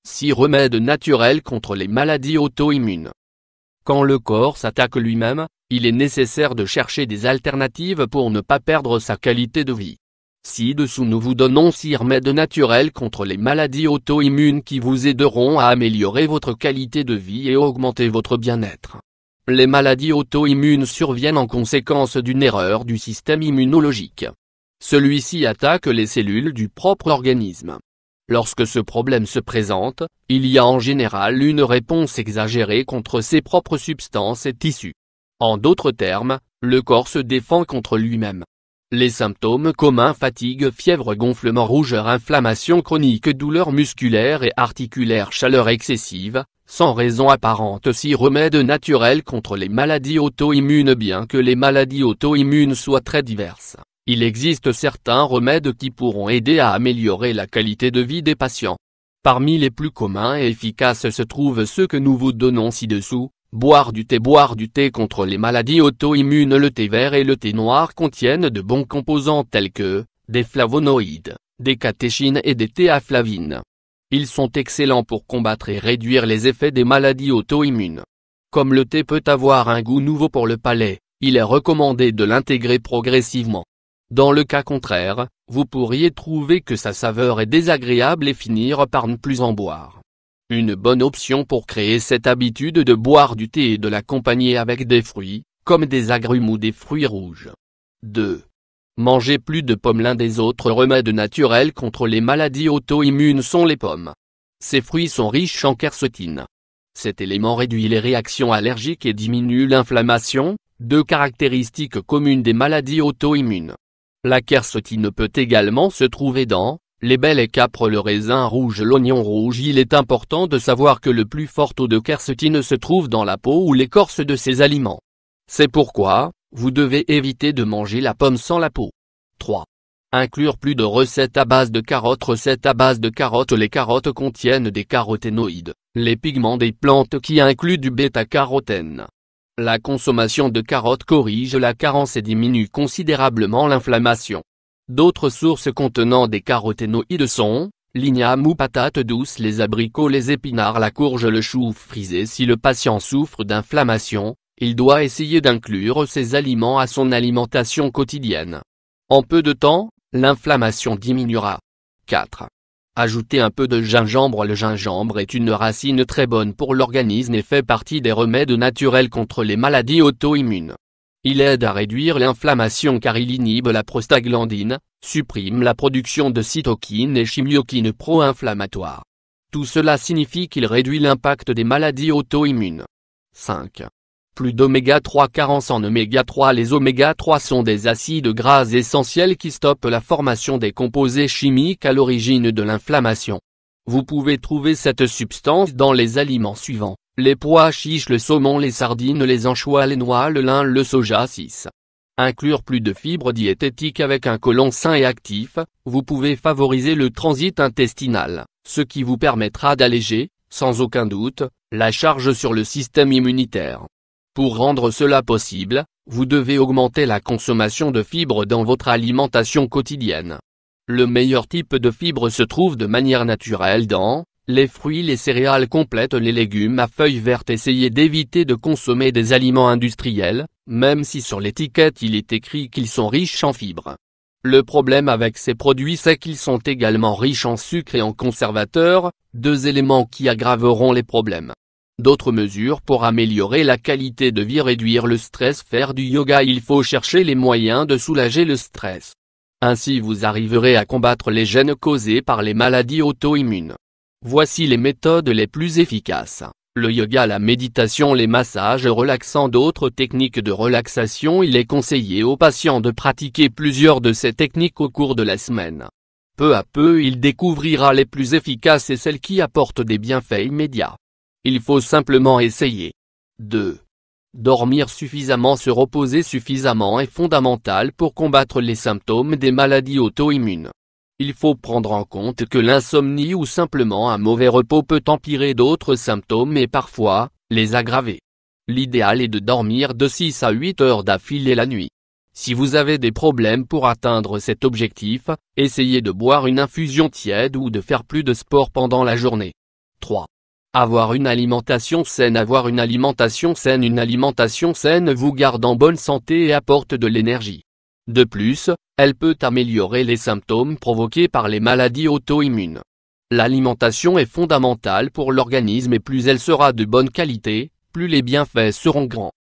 6 remèdes naturels contre les maladies auto-immunes. Quand le corps s'attaque lui-même, il est nécessaire de chercher des alternatives pour ne pas perdre sa qualité de vie. Ci-dessous nous vous donnons 6 remèdes naturels contre les maladies auto-immunes qui vous aideront à améliorer votre qualité de vie et augmenter votre bien-être. Les maladies auto-immunes surviennent en conséquence d'une erreur du système immunologique. Celui-ci attaque les cellules du propre organisme. Lorsque ce problème se présente, il y a en général une réponse exagérée contre ses propres substances et tissus. En d'autres termes, le corps se défend contre lui-même. Les symptômes communs fatigue, fièvre, gonflement, rougeur, inflammation chronique, douleurs musculaires et articulaires, chaleur excessive, sans raison apparente. 6 remèdes naturels contre les maladies auto-immunes. Bien que les maladies auto-immunes soient très diverses, il existe certains remèdes qui pourront aider à améliorer la qualité de vie des patients. Parmi les plus communs et efficaces se trouvent ceux que nous vous donnons ci-dessous. Boire du thé contre les maladies auto-immunes. Le thé vert et le thé noir contiennent de bons composants tels que des flavonoïdes, des catéchines et des théaflavines. Ils sont excellents pour combattre et réduire les effets des maladies auto-immunes. Comme le thé peut avoir un goût nouveau pour le palais, il est recommandé de l'intégrer progressivement. Dans le cas contraire, vous pourriez trouver que sa saveur est désagréable et finir par ne plus en boire. Une bonne option pour créer cette habitude de boire du thé est de l'accompagner avec des fruits, comme des agrumes ou des fruits rouges. 2. Mangez plus de pommes. L'un des autres remèdes naturels contre les maladies auto-immunes sont les pommes. Ces fruits sont riches en quercétine. Cet élément réduit les réactions allergiques et diminue l'inflammation, 2 caractéristiques communes des maladies auto-immunes. La quercétine peut également se trouver dans les baies, les capres, le raisin rouge, l'oignon rouge. Il est important de savoir que le plus fort taux de quercétine se trouve dans la peau ou l'écorce de ces aliments. C'est pourquoi, vous devez éviter de manger la pomme sans la peau. 3. Inclure plus de recettes à base de carottes. Recettes à base de carottes. Les carottes contiennent des caroténoïdes, les pigments des plantes qui incluent du bêta-carotène. La consommation de carottes corrige la carence et diminue considérablement l'inflammation. D'autres sources contenant des caroténoïdes sont l'igname ou patate douce, les abricots, les épinards, la courge, le chou frisé. Si le patient souffre d'inflammation, il doit essayer d'inclure ces aliments à son alimentation quotidienne. En peu de temps, l'inflammation diminuera. 4. Ajoutez un peu de gingembre. Le gingembre est une racine très bonne pour l'organisme et fait partie des remèdes naturels contre les maladies auto-immunes. Il aide à réduire l'inflammation car il inhibe la prostaglandine, supprime la production de cytokines et chimiokines pro-inflammatoires. Tout cela signifie qu'il réduit l'impact des maladies auto-immunes. 5. Plus d'oméga 3. Carence en oméga 3. Les oméga 3 sont des acides gras essentiels qui stoppent la formation des composés chimiques à l'origine de l'inflammation. Vous pouvez trouver cette substance dans les aliments suivants: les pois chiches, le saumon, les sardines, les anchois, les noix, le lin, le soja. 6. Inclure plus de fibres diététiques. Avec un côlon sain et actif, vous pouvez favoriser le transit intestinal, ce qui vous permettra d'alléger, sans aucun doute, la charge sur le système immunitaire. Pour rendre cela possible, vous devez augmenter la consommation de fibres dans votre alimentation quotidienne. Le meilleur type de fibres se trouve de manière naturelle dans les fruits, les céréales complètes, les légumes à feuilles vertes. Essayez d'éviter de consommer des aliments industriels, même si sur l'étiquette il est écrit qu'ils sont riches en fibres. Le problème avec ces produits c'est qu'ils sont également riches en sucre et en conservateurs, 2 éléments qui aggraveront les problèmes. D'autres mesures pour améliorer la qualité de vie: réduire le stress, faire du yoga. Il faut chercher les moyens de soulager le stress. Ainsi vous arriverez à combattre les gènes causés par les maladies auto-immunes. Voici les méthodes les plus efficaces: le yoga, la méditation, les massages relaxants. D'autres techniques de relaxation. Il est conseillé aux patients de pratiquer plusieurs de ces techniques au cours de la semaine. Peu à peu il découvrira les plus efficaces et celles qui apportent des bienfaits immédiats. Il faut simplement essayer. 2. Dormir suffisamment. Se reposer suffisamment est fondamental pour combattre les symptômes des maladies auto-immunes. Il faut prendre en compte que l'insomnie ou simplement un mauvais repos peut empirer d'autres symptômes et parfois, les aggraver. L'idéal est de dormir de 6 à 8 heures d'affilée la nuit. Si vous avez des problèmes pour atteindre cet objectif, essayez de boire une infusion tiède ou de faire plus de sport pendant la journée. 3. Avoir une alimentation saine. Avoir une alimentation saine. Une alimentation saine vous garde en bonne santé et apporte de l'énergie. De plus, elle peut améliorer les symptômes provoqués par les maladies auto-immunes. L'alimentation est fondamentale pour l'organisme et plus elle sera de bonne qualité, plus les bienfaits seront grands.